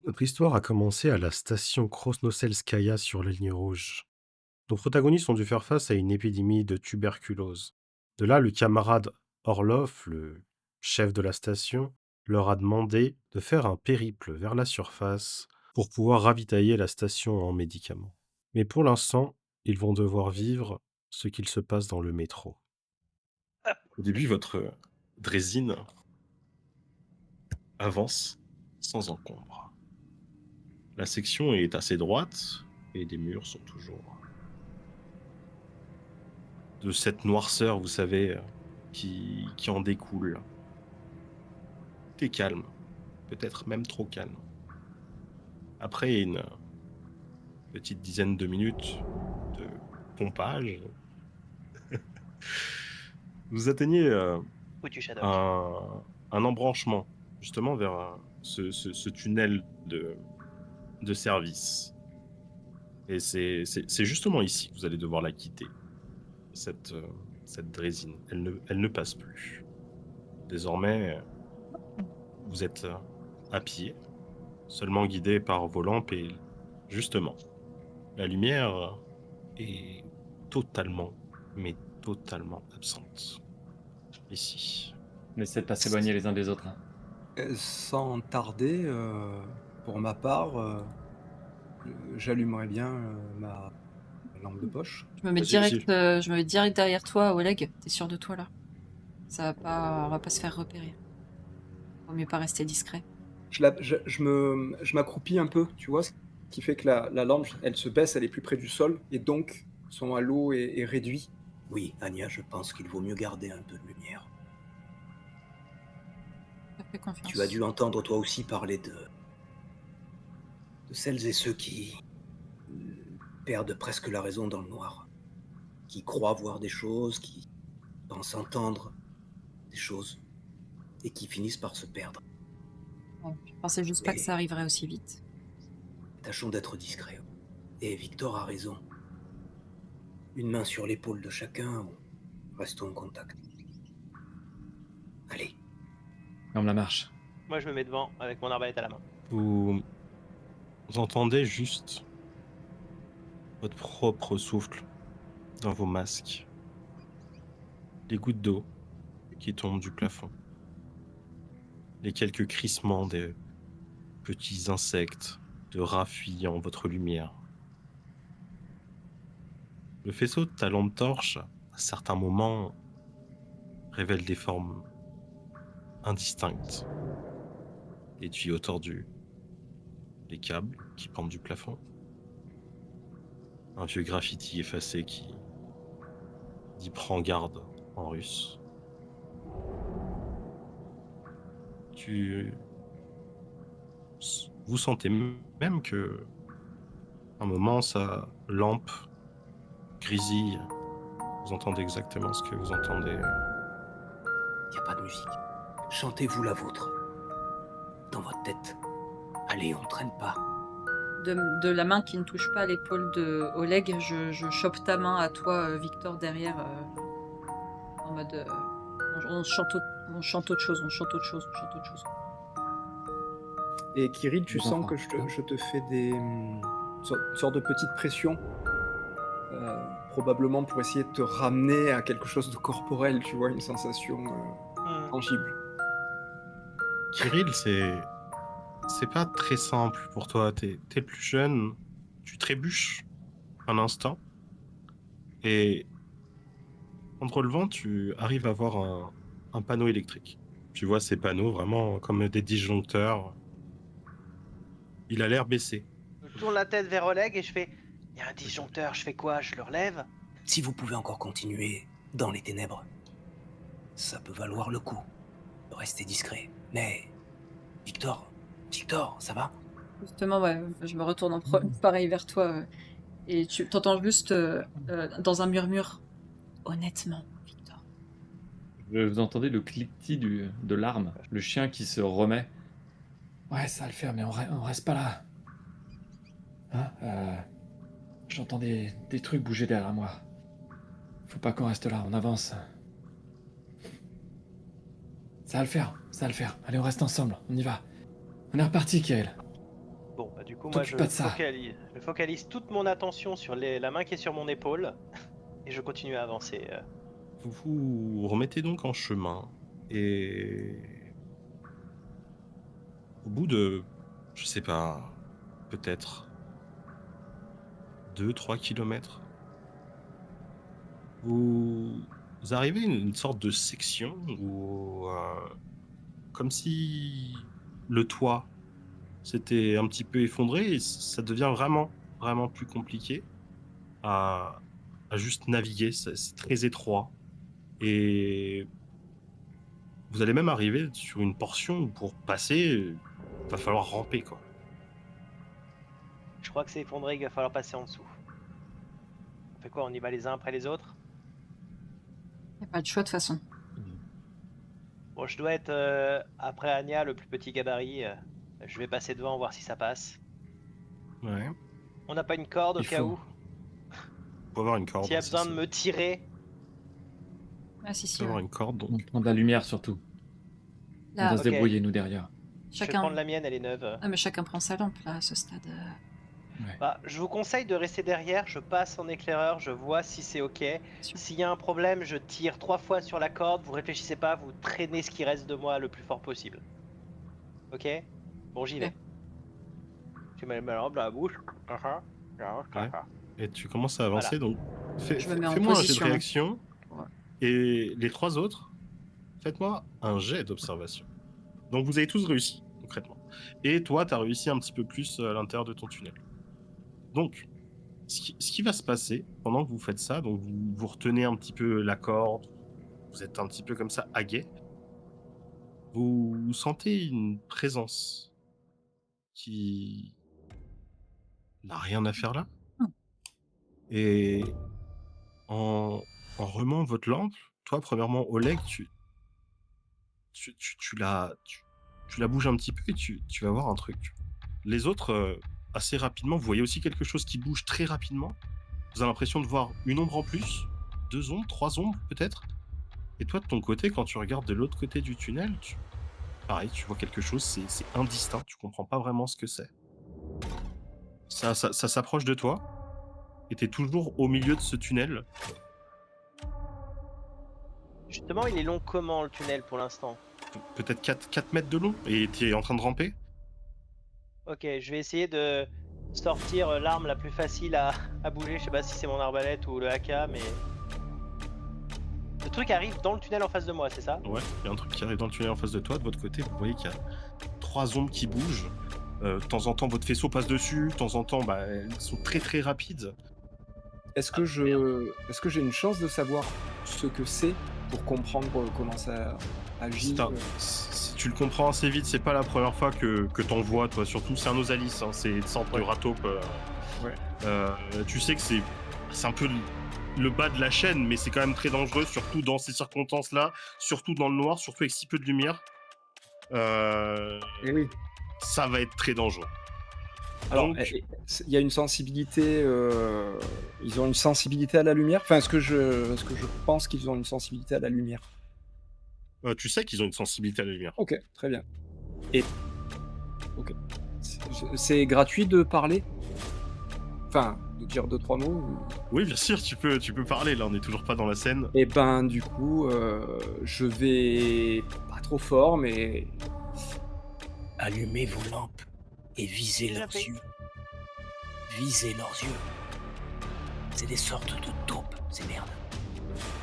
Notre histoire a commencé à la station Krosnoselskaya sur la ligne rouge. Nos protagonistes ont dû faire face à une épidémie de tuberculose. De là, le camarade Orlov, le chef de la station, leur a demandé de faire un périple vers la surface pour pouvoir ravitailler la station en médicaments. Mais pour l'instant, ils vont devoir vivre ce qu'il se passe dans le métro. Au début, votre drésine avance sans encombre. La section est assez droite et les murs sont toujours de cette noirceur, vous savez, qui en découle. Tout est calme, peut-être même trop calme. Après une petite dizaine de minutes de pompage, vous atteignez Foutu Shadok. un embranchement, justement vers ce tunnel de service. Et c'est justement ici que vous allez devoir la quitter, cette drésine. Elle ne passe plus. Désormais, vous êtes à pied, seulement guidé par vos lampes et justement, la lumière est totalement, mais totalement absente. Ici. Essayez de pas s'éloigner les uns des autres, hein. Sans tarder, pour ma part, j'allumerais bien, ma lampe de poche. Je me mets Vas-y, direct, vas-y. je me mets direct derrière toi, Oleg. T'es sûr de toi là? On va pas se faire repérer. Vaut mieux pas rester discret. Je m'accroupis un peu, tu vois? Ce qui fait que la lampe, elle se baisse, elle est plus près du sol et donc son halo est réduit. Oui, Anya, je pense qu'il vaut mieux garder un peu de lumière. Ça fait confiance. Tu as dû entendre toi aussi parler de celles et ceux qui perdent presque la raison dans le noir, qui croient voir des choses, qui pensent entendre des choses et qui finissent par se perdre. Ouais, je pensais juste pas que Mais- ça arriverait aussi vite. Tâchons d'être discrets. Et Victor a raison. Une main sur l'épaule de chacun, restons en contact. Allez. Ferme la marche. Moi, je me mets devant avec mon arbalète à la main. Vous entendez juste votre propre souffle dans vos masques. Les gouttes d'eau qui tombent du plafond. Les quelques crissements des petits insectes, de rats fuyant votre lumière. Le faisceau de ta lampe torche, à certains moments, révèle des formes indistinctes. Les tuyaux tordus, les câbles qui pendent du plafond, un vieux graffiti effacé qui dit prends garde en russe. Vous sentez même que un moment sa lampe grisille. Vous entendez exactement ce que vous entendez. Y a pas de musique. Chantez-vous la vôtre. Dans votre tête. Allez, on traîne pas. De la main qui ne touche pas l'épaule de Oleg, je chope ta main à toi, Victor, derrière, en mode. On chante autre chose, on chante autre chose, on chante autre chose. Et Kirill, tu Je sens comprends. que je te fais une sorte de petite pression, probablement pour essayer de te ramener à quelque chose de corporel, tu vois, une sensation tangible. Kirill, c'est pas très simple pour toi. T'es plus jeune, tu trébuches un instant, et en te relevant, tu arrives à voir un panneau électrique. Tu vois ces panneaux vraiment comme des disjoncteurs. Il a l'air baissé. Je tourne la tête vers Oleg et je fais « Y a un disjoncteur, je fais quoi? Je le relève ?» Si vous pouvez encore continuer dans les ténèbres, ça peut valoir le coup. Restez discret. Mais... Victor, ça va? Justement, ouais, je me retourne pareil vers toi, et tu t'entends juste dans un murmure. Honnêtement, Victor. Vous entendez le cliquetis de l'arme, le chien qui se remet. Ouais, ça va le faire, mais on reste pas là. Hein J'entends des trucs bouger derrière moi. Faut pas qu'on reste là, on avance. Ça va le faire. Allez, on reste ensemble, on y va. On est reparti, Kirill. Du coup, moi, T'occupe pas de ça. je focalise toute mon attention sur la main qui est sur mon épaule et je continue à avancer. Vous vous remettez donc en chemin et au bout de, je sais pas, peut-être 2-3 kilomètres, vous arrivez à une sorte de section où, comme si le toit s'était un petit peu effondré et ça devient vraiment, vraiment plus compliqué à juste naviguer. C'est très étroit. Et vous allez même arriver sur une portion où pour passer, il va falloir ramper, quoi. Je crois que c'est effondré, il va falloir passer en dessous. On fait quoi? On y va les uns après les autres? Y a pas de choix de toute façon. Bon, je dois être après Anya, le plus petit gabarit. Je vais passer devant, voir si ça passe. Ouais. On n'a pas une corde au Il cas faut. où? Faut avoir une corde. S'il y a ça, besoin de c'est- me tirer, Ah si, si. faut avoir Ouais. une corde, On donc. prend de la lumière surtout. On Là, va se Ok. débrouiller, nous, derrière. je vais chacun. prendre la mienne, elle est neuve. Ah, mais chacun prend sa lampe là à ce stade. Ouais. Bah, je vous conseille de rester derrière, je passe en éclaireur, je vois si c'est ok. Sûr. S'il y a un problème, je tire 3 fois sur la corde, vous réfléchissez pas, vous traînez ce qui reste de moi le plus fort possible. Ok? Bon, j'y vais. Ok. Tu mets ma lampe dans la bouche. Ouais. Et tu commences à avancer, donc Je me mets en fais-moi un jet de position. réaction. Ouais. Et les 3 autres, faites-moi un jet d'observation. Donc vous avez tous réussi, concrètement. Et toi, tu as réussi un petit peu plus à l'intérieur de ton tunnel. Donc, ce qui va se passer pendant que vous faites ça, donc vous retenez un petit peu la corde, vous êtes un petit peu comme ça aguet, vous sentez une présence qui n'a rien à faire là. Hmm. Et en remuant votre lampe, toi, premièrement, Oleg, tu la bouges un petit peu et tu vas voir un truc. Les autres, assez rapidement, vous voyez aussi quelque chose qui bouge très rapidement. Vous avez l'impression de voir une ombre en plus, 2 ombres, 3 ombres peut-être. Et toi, de ton côté, quand tu regardes de l'autre côté du tunnel, pareil, tu vois quelque chose, c'est indistinct, tu comprends pas vraiment ce que c'est. Ça s'approche de toi, et t'es toujours au milieu de ce tunnel. Justement, il est long comment le tunnel pour l'instant? Peut-être 4 mètres de long, et t'es en train de ramper. Ok, je vais essayer de sortir l'arme la plus facile à bouger. Je sais pas si c'est mon arbalète ou le AK, mais. Le truc arrive dans le tunnel en face de moi, c'est ça? Ouais, il y a un truc qui arrive dans le tunnel en face de toi. De votre côté, vous voyez qu'il y a 3 ombres qui bougent. De temps en temps, votre faisceau passe dessus. De temps en temps, elles sont très très rapides. Est-ce que j'ai une chance de savoir ce que c'est pour comprendre comment ça agit? Si tu le comprends assez vite, c'est pas la première fois que t'en vois, toi. Surtout, c'est un Osalis, hein, c'est une sorte de rataupe. Tu sais que c'est un peu le bas de la chaîne, mais c'est quand même très dangereux, surtout dans ces circonstances-là, surtout dans le noir, surtout avec si peu de lumière. Eh oui. Ça va être très dangereux. Alors, Donc, il y a une sensibilité. Ils ont une sensibilité à la lumière. Enfin, est-ce que je pense qu'ils ont une sensibilité à la lumière? tu sais qu'ils ont une sensibilité à la lumière. Ok, très bien. Ok. C'est gratuit de parler? Enfin, de dire 2-3 mots Oui, bien sûr, tu peux parler. Là, on n'est toujours pas dans la scène. Et ben, du coup, je vais pas trop fort, mais Allumez vos lampes et visez Déjà leurs fait. yeux. Visez leurs yeux. C'est des sortes de taupes, ces merdes.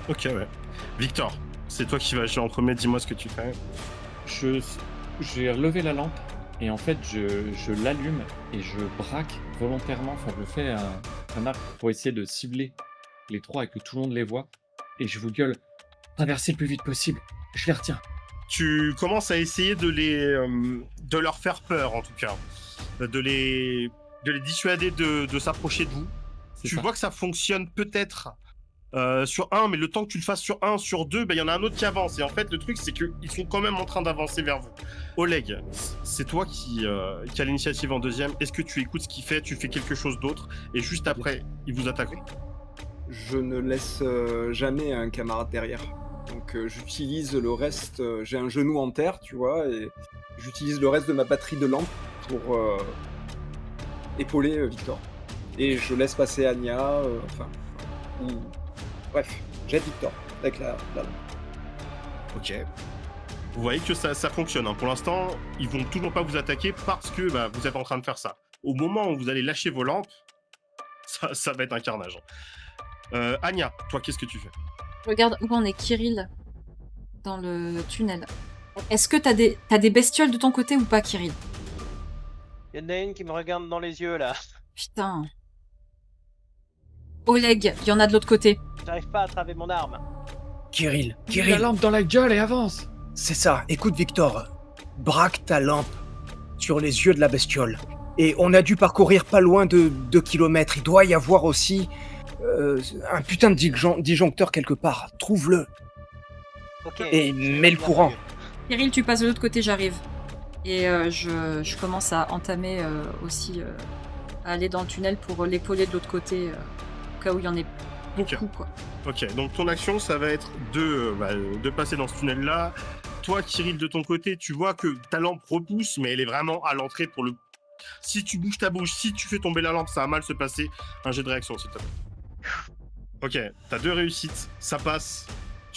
Ok, ouais. Victor, c'est toi qui vas agir en premier. Dis-moi ce que tu fais. J'ai relevé la lampe et en fait je l'allume et je braque volontairement, enfin je fais un arc pour essayer de cibler les 3 et que tout le monde les voit et je vous gueule, traversez le plus vite possible, je les retiens. Tu commences à essayer de leur faire peur, en tout cas. De les dissuader de s'approcher de vous. C'est Tu ça. vois que ça fonctionne peut-être sur un, mais le temps que tu le fasses sur un, sur deux, il y en a un autre qui avance. Et en fait, le truc, c'est qu'ils sont quand même en train d'avancer vers vous. Oleg, c'est toi qui a l'initiative en deuxième. Est-ce que tu écoutes ce qu'il fait, tu fais quelque chose d'autre, et juste après, il vous attaque? je ne laisse jamais un camarade derrière. Donc j'utilise le reste, j'ai un genou en terre, tu vois, et j'utilise le reste de ma batterie de lampe épauler Victor. Et je laisse passer Anya, ou... Bref, j'aide Victor avec la lampe. Ok. Vous voyez que ça fonctionne. Hein. Pour l'instant, ils vont toujours pas vous attaquer parce que vous êtes en train de faire ça. Au moment où vous allez lâcher vos lampes, ça va être un carnage. Anya, toi, qu'est-ce que tu fais? Regarde où en est Kirill dans le tunnel. Est-ce que t'as des bestioles de ton côté ou pas, Kirill? Il y en a une qui me regarde dans les yeux là. Putain. Oleg, il y en a de l'autre côté. J'arrive pas à attraper mon arme. Kirill, La Kirill, lampe dans la gueule et avance. c'est ça. Écoute, Victor, braque ta lampe sur les yeux de la bestiole. Et on a dû parcourir pas loin de 2 kilomètres. Il doit y avoir aussi un putain de disjoncteur quelque part. Trouve-le. Ok. Et mets le courant. Kirill, tu passes de l'autre côté, j'arrive. Et je commence à entamer aussi, à aller dans le tunnel pour l'épauler de l'autre côté, au cas où il y en ait beaucoup, quoi. Ok, donc ton action, ça va être de passer dans ce tunnel-là. Toi, Kirill, de ton côté, tu vois que ta lampe repousse, mais elle est vraiment à l'entrée pour le... Si tu bouges ta bouche, si tu fais tomber la lampe, ça va mal se passer. Un jet de réaction, s'il te plaît. Ok, t'as 2 réussites, ça passe.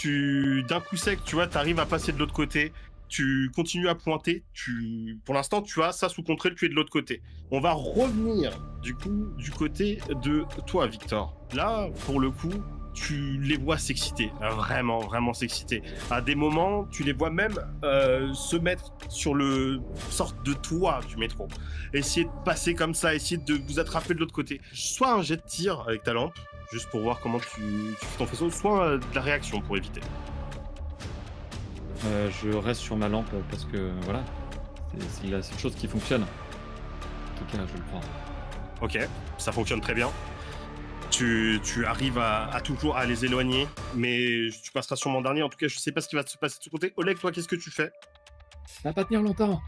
D'un coup sec, tu vois, t'arrives à passer de l'autre côté. Tu continues à pointer. Pour l'instant, tu as ça sous contrôle, tu es de l'autre côté. On va revenir, du coup, du côté de toi, Victor. Là, pour le coup, tu les vois s'exciter. Vraiment, vraiment s'exciter. À des moments, tu les vois même se mettre sur le sorte de toit du métro. Essayer de passer comme ça, essayer de vous attraper de l'autre côté. Soit un jet de tir avec ta lampe, juste pour voir comment tu fais ton faisceau, soit de la réaction pour éviter. Je reste sur ma lampe parce que voilà, c'est la seule chose qui fonctionne. En tout cas, je le prends. Ok, ça fonctionne très bien. Tu arrives à toujours à les éloigner, mais tu passeras sur mon dernier. En tout cas, je sais pas ce qui va se passer de ce côté. Oleg, toi, qu'est-ce que tu fais? Ça va pas tenir longtemps.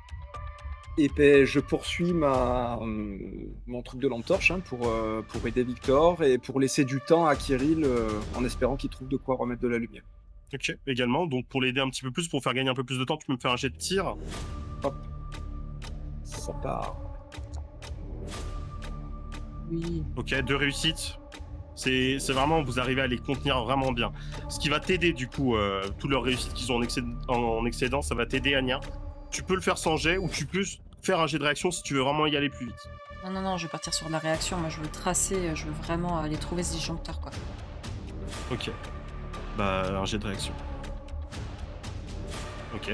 Et ben, je poursuis mon truc de lampe torche pour aider Victor et pour laisser du temps à Kirill en espérant qu'il trouve de quoi remettre de la lumière. Ok, également. Donc, pour l'aider un petit peu plus, pour faire gagner un peu plus de temps, tu peux me faire un jet de tir. Hop. Ça part. Oui. Ok, 2 réussites. C'est vraiment, vous arrivez à les contenir vraiment bien. Ce qui va t'aider, du coup, toutes leurs réussites qu'ils ont en excédent, ça va t'aider, Anya. Tu peux le faire sans jet ou tu peux faire un jet de réaction si tu veux vraiment y aller plus vite. Non, je vais partir sur la réaction. Moi, je veux tracer, je veux vraiment aller trouver ce disjoncteur, quoi. Ok. Un jet de réaction. Ok.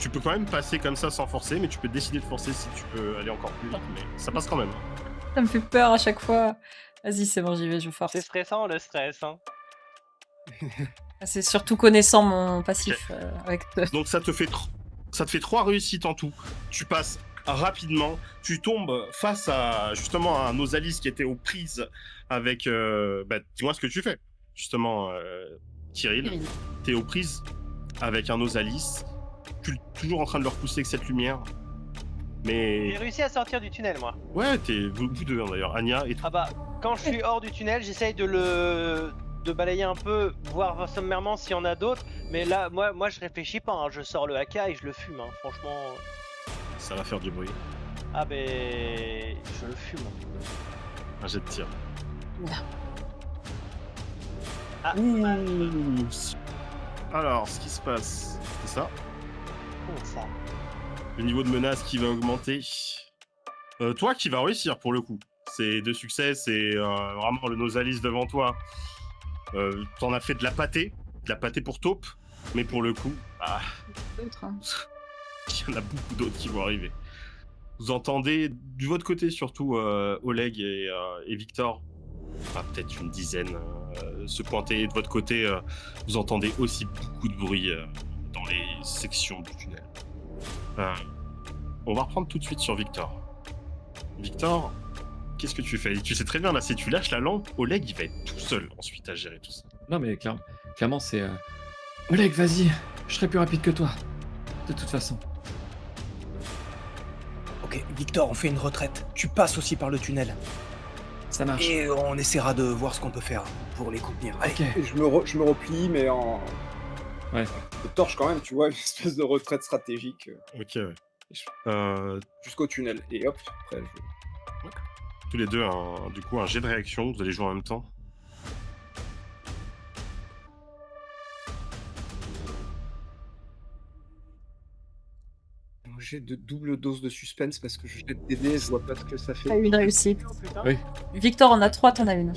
Tu peux quand même passer comme ça sans forcer, mais tu peux décider de forcer si tu peux aller encore plus vite. Mais ça passe quand même. Ça me fait peur à chaque fois. Vas-y, c'est bon, j'y vais, je force. C'est stressant le stress. Hein. C'est surtout connaissant mon passif avec Donc ça te fait 3 réussites en tout. Tu passes rapidement. Tu tombes face à justement un Osalis qui était aux prises avec... dis-moi ce que tu fais. Justement, Kirill, t'es aux prises avec un Osalis. Tu es toujours en train de le repousser avec cette lumière. Mais... J'ai réussi à sortir du tunnel, moi. Ouais, vous deux d'ailleurs, Anya et toi. Ah bah, quand je suis hors du tunnel, j'essaye de balayer un peu, voir sommairement s'il y en a d'autres. Mais là, moi je réfléchis pas. Hein. Je sors le AK et je le fume. Hein. Franchement. Ça va faire du bruit. Ah ben, je le fume. Un jet de tir. Ah. Ouh. Alors, ce qui se passe, c'est ça. Comment ça? Le niveau de menace qui va augmenter. Toi qui va réussir pour le coup. C'est 2 succès, c'est vraiment le Nosalis devant toi. T'en as fait de la pâtée pour taupe, mais pour le coup, d'autres. Hein. il y en a beaucoup d'autres qui vont arriver. Vous entendez, de votre côté surtout, Oleg et Victor, peut-être une dizaine, se pointer. Et de votre côté, vous entendez aussi beaucoup de bruit dans les sections du tunnel. On va reprendre tout de suite sur Victor. Victor, qu'est-ce que tu fais? Tu sais très bien, là, si tu lâches la lampe, Oleg, il va être tout seul ensuite à gérer tout ça. Non, mais clairement, c'est... Oleg, vas-y, je serai plus rapide que toi. De toute façon. Ok, Victor, on fait une retraite. Tu passes aussi par le tunnel. Ça marche. Et on essaiera de voir ce qu'on peut faire pour les contenir. Allez. Ok. Et je me replie, mais en... Ouais. de torche quand même, tu vois, une espèce de retraite stratégique Ok, ouais. jusqu'au tunnel. Et hop, après Tous les deux, du coup, un jet de réaction. Vous allez jouer en même temps. J'ai de double dose de suspense parce que je jette des dés, je vois pas ce que ça T'as fait. une réussite. Oh, putain. Oui. Victor en a 3, t'en as une.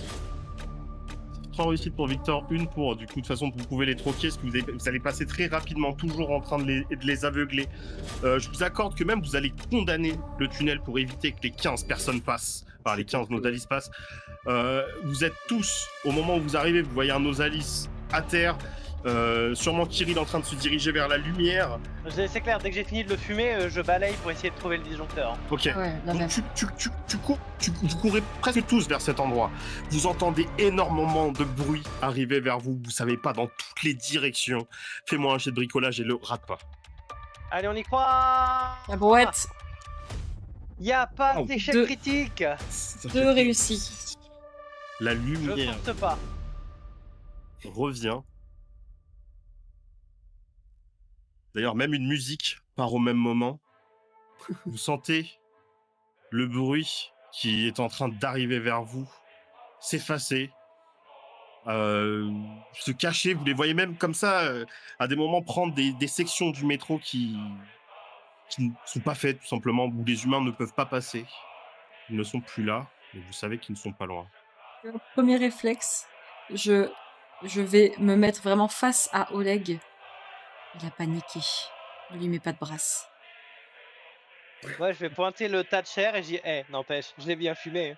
3 réussites pour Victor, une pour, du coup, de toute façon, vous pouvez les troquer, parce que vous allez passer très rapidement, toujours en train de les aveugler. Je vous accorde que même vous allez condamner le tunnel pour éviter que les 15 personnes passent, enfin les 15 Nosalis passent. Vous êtes tous, au moment où vous arrivez, vous voyez un Nosalis à terre, sûrement Kirill en train de se diriger vers la lumière. C'est clair, dès que j'ai fini de le fumer, je balaye pour essayer de trouver le disjoncteur. Ok. Ouais, la Donc, même. vous courez presque tous vers cet endroit. Vous entendez énormément de bruit arriver vers vous. Vous savez pas dans toutes les directions. Fais-moi un jet de bricolage et le rate pas. Allez, on y croit. La brouette. Y a pas Oh. d'échec Deux. critique. Ça Deux fait- réussis. La Je lumière force pas. revient. D'ailleurs, même une musique part au même moment. Vous sentez le bruit qui est en train d'arriver vers vous s'effacer. Se cacher, vous les voyez même comme ça, à des moments prendre des sections du métro qui ne sont pas faites, tout simplement, où les humains ne peuvent pas passer. Ils ne sont plus là, mais vous savez qu'ils ne sont pas loin. Premier réflexe, je vais me mettre vraiment face à Oleg. Il a paniqué. Ne lui mets pas de brasse. Ouais, je vais pointer le tas de chair et je dis, n'empêche, je l'ai bien fumé.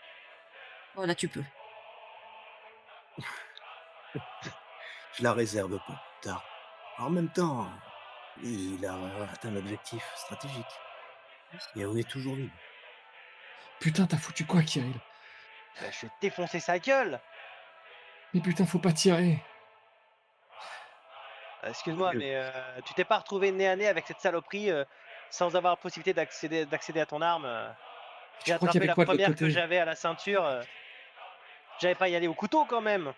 Oh, là, tu peux. Je la réserve pour plus tard. En même temps, il a atteint l'objectif stratégique. Et on est toujours libre. Putain, t'as foutu quoi, Kirill? Bah, je vais défoncer sa gueule. Mais putain, faut pas tirer. Excuse-moi, Ok. mais tu t'es pas retrouvé nez à nez avec cette saloperie sans avoir la possibilité d'accéder à ton arme. J'ai Je crois qu'il y attrapé avait la quoi de l'autre première que côté? j'avais à la ceinture. J'avais pas y aller au couteau quand même.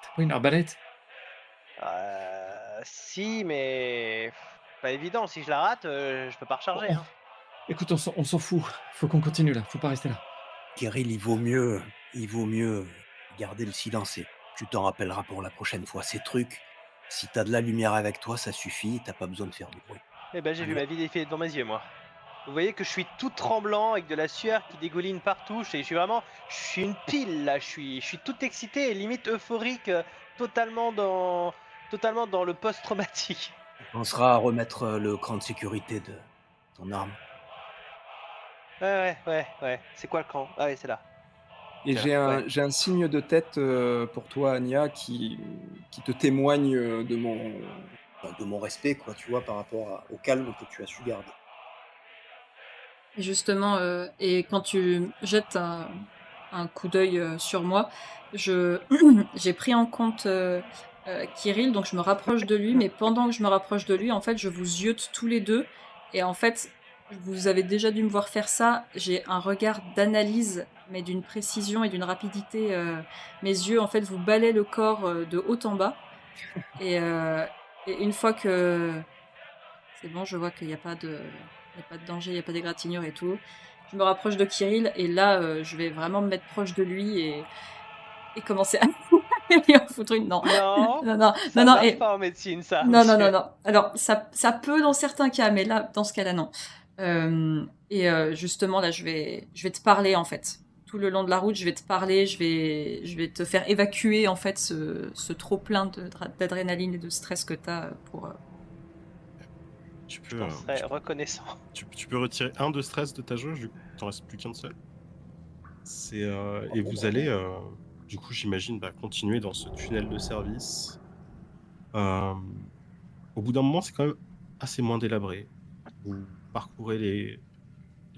T'as pas une arbalète? Si, mais pas évident. Si je la rate, je peux pas recharger. Oh, Hein. Écoute, on s'en fout. Faut qu'on continue là. Faut pas rester là. Kirill, il vaut mieux garder le silence et tu t'en rappelleras pour la prochaine fois. Ces trucs, si t'as de la lumière avec toi, ça suffit, t'as pas besoin de faire du bruit. Eh ben, j'ai vu Allez. ma vie défiler devant mes yeux, moi. Vous voyez que je suis tout tremblant avec de la sueur qui dégouline partout. Je suis une pile là. Je suis tout excité et limite euphorique, totalement dans le post-traumatique. Tu penseras à remettre le cran de sécurité de ton arme. Ouais. C'est quoi le cran? Ah ouais, c'est là. Et C'est j'ai là, un, ouais. j'ai un signe de tête pour toi, Anya, qui te témoigne de mon respect, quoi, tu vois, par rapport au calme que tu as su garder. Et justement, et quand tu jettes un coup d'œil sur moi, j'ai pris en compte Kirill, donc je me rapproche de lui, mais pendant que je me rapproche de lui, en fait, je vous ziote tous les deux. Et en fait, vous avez déjà dû me voir faire ça. J'ai un regard d'analyse, mais d'une précision et d'une rapidité. Mes yeux, en fait, vous balaient le corps de haut en bas. Et une fois que c'est bon, je vois qu'il n'y a pas de danger, il n'y a pas d'égratignure et tout. Je me rapproche de Kirill et là, je vais vraiment me mettre proche de lui et commencer à lui en foutre une. Non, Non, non, ça non, marche et pas en médecine, ça. non, non, monsieur. non, non. Alors, ça peut dans certains cas, mais là, dans ce cas-là, non. Justement, là, je vais te parler, en fait. Tout le long de la route, je vais te parler, je vais te faire évacuer, en fait, ce trop-plein d'adrénaline et de stress que tu as pour... Tu Je peux, t'en serais reconnaissant. tu peux retirer un de stress de ta jauge, du coup, t'en restes plus qu'un seul. Et vous allez, du coup, j'imagine, continuer dans ce tunnel de service. Au bout d'un moment, c'est quand même assez moins délabré. Vous parcourez les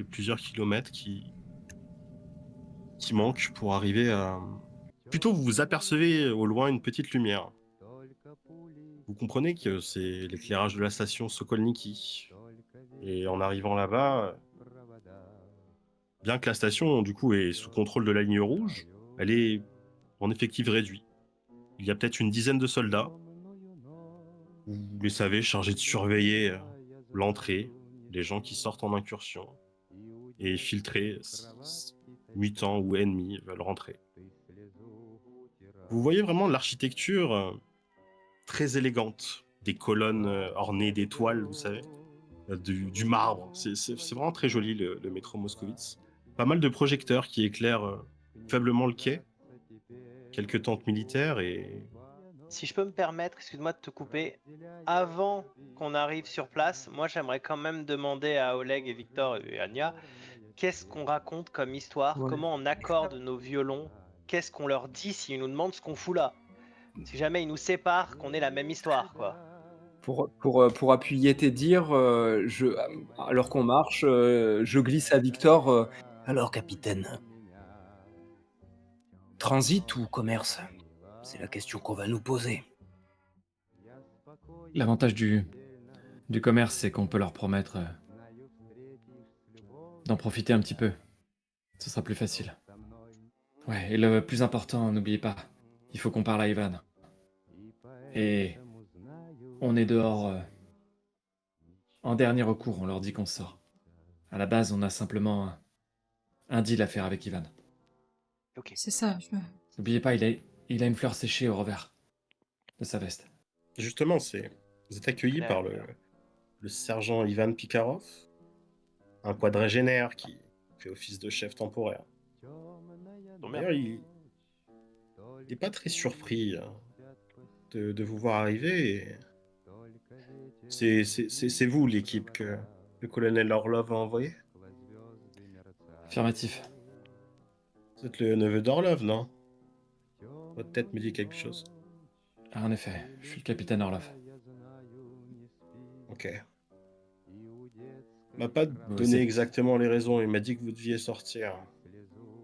plusieurs kilomètres qui manquent pour arriver à... Plutôt, vous vous apercevez au loin une petite lumière. Vous comprenez que c'est l'éclairage de la station Sokolniki. Et en arrivant là-bas, bien que la station, du coup, est sous contrôle de la ligne rouge, elle est en effectif réduit. Il y a peut-être une dizaine de soldats. Vous les savez, chargés de surveiller l'entrée, les gens qui sortent en incursion. et filtrer mutants ou ennemis veulent rentrer. Vous voyez vraiment l'architecture très élégante, des colonnes ornées d'étoiles, vous savez, du marbre. C'est vraiment très joli le métro Moscowitz. Pas mal de projecteurs qui éclairent faiblement le quai, quelques tentes militaires et... Si je peux me permettre, excuse-moi de te couper, avant qu'on arrive sur place, moi j'aimerais quand même demander à Oleg et Victor et Anya, qu'est-ce qu'on raconte comme histoire, Ouais. comment on accorde nos violons, qu'est-ce qu'on leur dit s'ils nous demandent ce qu'on fout là. Si jamais ils nous séparent, qu'on ait la même histoire, quoi. Pour appuyer tes dires, alors qu'on marche, je glisse à Victor, Alors, capitaine, transit ou commerce? C'est la question qu'on va nous poser. L'avantage du commerce, c'est qu'on peut leur promettre d'en profiter un petit peu. Ce sera plus facile. Ouais, et le plus important, n'oubliez pas, il faut qu'on parle à Ivan. Et on est dehors en dernier recours, on leur dit qu'on sort. À la base, on a simplement un deal à faire avec Ivan. Ok. C'est ça. N'oubliez pas, il a une fleur séchée au revers de sa veste. Justement, vous êtes accueillis Claire. par le sergent Ivan Pikarov, un quadragénaire qui fait office de chef temporaire. D'ailleurs, il n'est pas très surpris de vous voir arriver. Et c'est vous l'équipe que le colonel Orlov a envoyé? Affirmatif. Vous êtes le neveu d'Orlov, non? Votre tête me dit quelque chose. Ah, en effet, je suis le capitaine Orlov. Ok. Il m'a pas Vous donné aussi. exactement les raisons, il m'a dit que vous deviez sortir.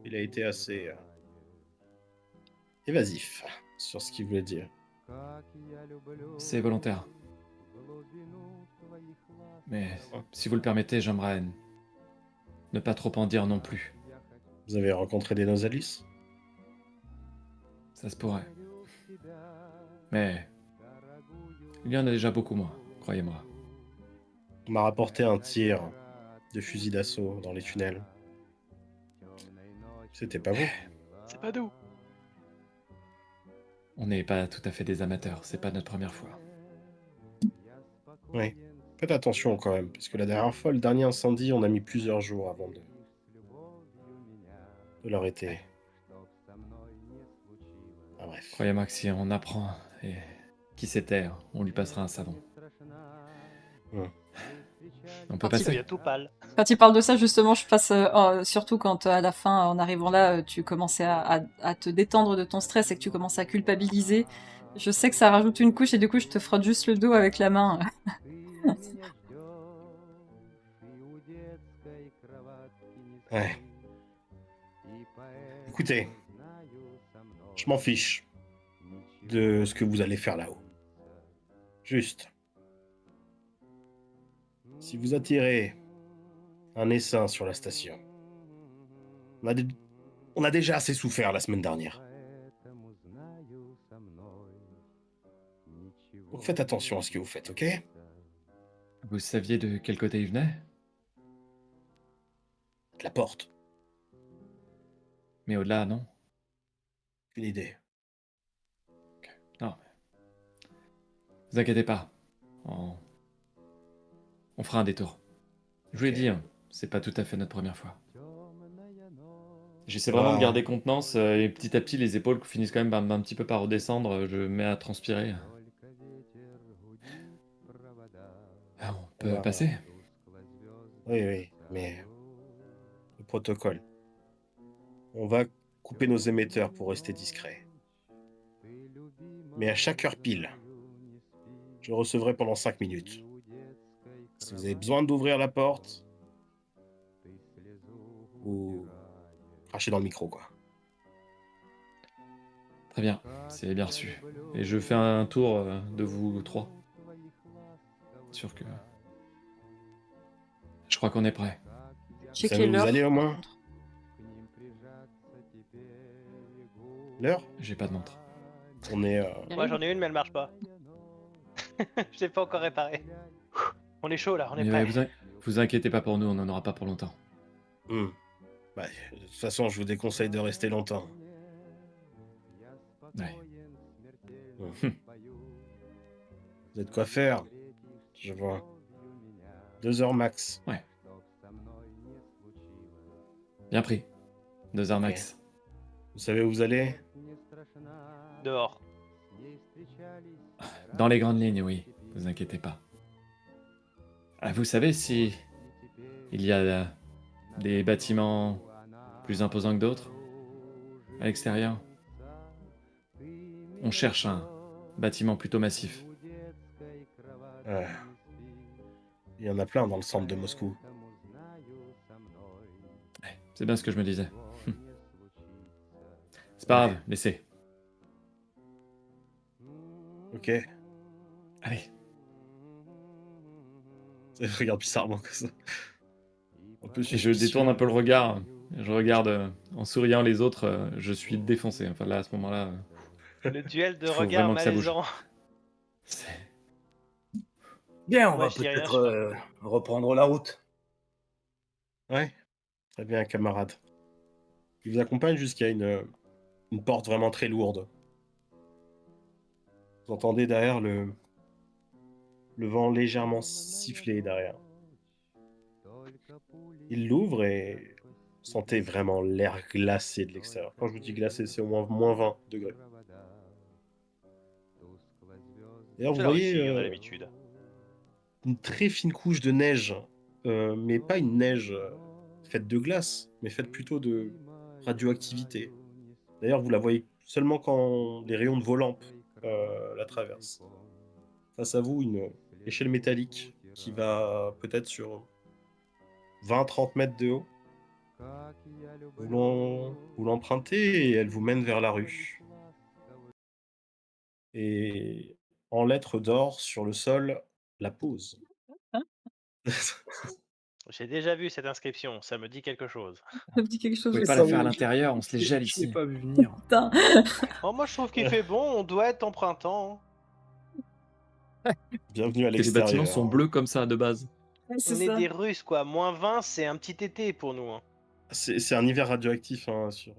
Il a été assez évasif sur ce qu'il voulait dire. C'est volontaire. Mais si vous le permettez, j'aimerais ne pas trop en dire non plus. Vous avez rencontré des Nosalis? Ça se pourrait. Mais il y en a déjà beaucoup moins, croyez-moi. On m'a rapporté un tir de fusil d'assaut dans les tunnels. C'était pas vous? C'est pas nous. On n'est pas tout à fait des amateurs, c'est pas notre première fois. Oui. Faites attention quand même, parce que la dernière fois, le dernier incendie, on a mis plusieurs jours avant de l'arrêter. Ah bref. Croyez-moi que si on apprend et qui c'était, on lui passera un savon. On peut Quand il C'est passer. bientôt pâle. Quand tu parles de ça, justement, je passe surtout quand à la fin, en arrivant là, tu commençais à te détendre de ton stress et que tu commences à culpabiliser. Je sais que ça rajoute une couche et du coup, je te frotte juste le dos avec la main. Ouais. Écoutez, je m'en fiche de ce que vous allez faire là-haut. Juste, si vous attirez un essaim sur la station, on a déjà assez souffert la semaine dernière. Donc faites attention à ce que vous faites, ok? Vous saviez de quel côté il venait? De la porte, Mais au-delà, non? une idée. Non. Vous inquiétez pas. On fera un détour. Je vous l'ai Ok. dit, hein, c'est pas tout à fait notre première fois. J'essaie vraiment de Ah. garder contenance et petit à petit les épaules finissent quand même un petit peu par redescendre. Je me mets à transpirer. Ah, on peut Ah. passer? Oui, mais le protocole. On va couper nos émetteurs pour rester discret. Mais à chaque heure pile, je recevrai pendant 5 minutes. Si vous avez besoin d'ouvrir la porte, ou crachez dans le micro, quoi. Très bien, c'est bien reçu. Et je fais un tour de vous trois. Sûr que... Je crois qu'on est prêt. Vous Checker savez où vous l'heure. allez au moins? par contre. L'heure? J'ai pas de montre. On est... Moi j'en ai une mais elle marche pas. Je l'ai pas encore réparée. On est chaud là, on est Mais prêt. vous inquiétez pas pour nous, on n'en aura pas pour longtemps. Bah, de toute façon, je vous déconseille de rester longtemps. Ouais. Vous avez de quoi faire, je vois. 2 heures max. Ouais. Bien pris. 2 heures Ok. max. Vous savez où vous allez? Dehors. Dans les grandes lignes, oui. Vous inquiétez pas. Ah, vous savez si il y a des bâtiments plus imposants que d'autres à l'extérieur? On cherche un bâtiment plutôt massif. Euh, Il y en a plein dans le centre de Moscou. Ouais, c'est bien ce que je me disais. C'est pas Ouais. grave, laissez. Ok. Allez. Je regarde bizarrement comme ça. Un peu Et je suspicieux. détourne un peu le regard. Je regarde en souriant les autres. Je suis défoncé. Enfin là, à ce moment-là, Le duel de il faut regard vraiment que ça bouge. malaisant. C'est- Bien, on Ouais, va je dis rien, peut-être je sais reprendre la route. Ouais. Très bien, camarade. Il vous accompagne jusqu'à une porte vraiment très lourde. Vous entendez derrière le vent légèrement siffler derrière. Il l'ouvre et vous sentez vraiment l'air glacé de l'extérieur. Quand je vous dis glacé, c'est au moins -20 degrés. D'ailleurs, vous C'est là voyez aussi, on a l'habitude. une très fine couche de neige, mais pas une neige faite de glace, mais faite plutôt de radioactivité. D'ailleurs, vous la voyez seulement quand les rayons de vos lampes la traversent. Face à vous, une échelle métallique qui va peut-être sur 20-30 mètres de haut. Vous l'empruntez et elle vous mène vers la rue. Et en lettres d'or sur le sol, la pause. J'ai déjà vu cette inscription, ça me dit quelque chose. Ça me dit quelque Vous chose pouvez pas aussi. la faire à l'intérieur, on se les gèle Je l'ai ici. pas vu venir. Putain. Oh, moi je trouve qu'il fait bon, on doit être en printemps. Bienvenue à Et les bâtiments l'extérieur. sont bleus comme ça de base. C'est On est ça. des Russes quoi, -20 c'est un petit été pour nous. Hein. C'est un hiver radioactif hein, sur